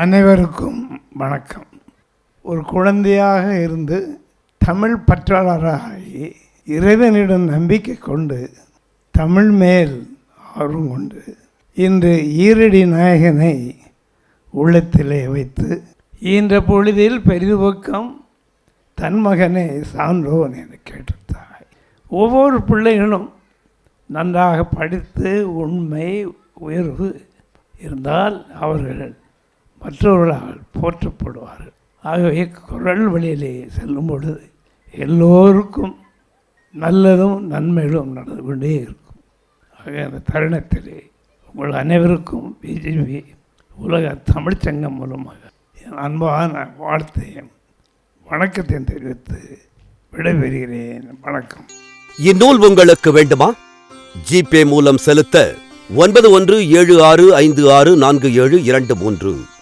அனைவருக்கும் வணக்கம். ஒரு குழந்தையாக இருந்து தமிழ் பற்றாளராகி இறைவனிடம் நம்பிக்கை கொண்டு தமிழ் மேல் ஆர்வம் கொண்டு இன்று ஈரடி நாயகனை உள்ளத்திலே வைத்து ஈன்ற பொழுதில் பெரிதுபக்கம் தன் மகனை சான்றோன் என கேட்ட தாய். ஒவ்வொரு பிள்ளைகளும் நன்றாக படித்து உண்மை உயர்வு இருந்தால் அவர்கள் மற்றவர்களால் போற்றப்படுவார்கள். ஆகவே குரல் வழியிலே செல்லும் பொழுது எல்லோருக்கும் நல்லதும் நன்மைகளும் நடந்து கொண்டே இருக்கும். ஆக அந்த தருணத்திலே உங்கள் அனைவருக்கும் பிஜேபி உலக தமிழ்ச்சங்கம் மூலமாக என் அன்பான வாழ்த்தையும் வணக்கத்தையும் தெரிவித்து விடைபெறுகிறேன். வணக்கம். இந்நூல் உங்களுக்கு வேண்டுமா? ஜிபே மூலம் செலுத்த 9176564723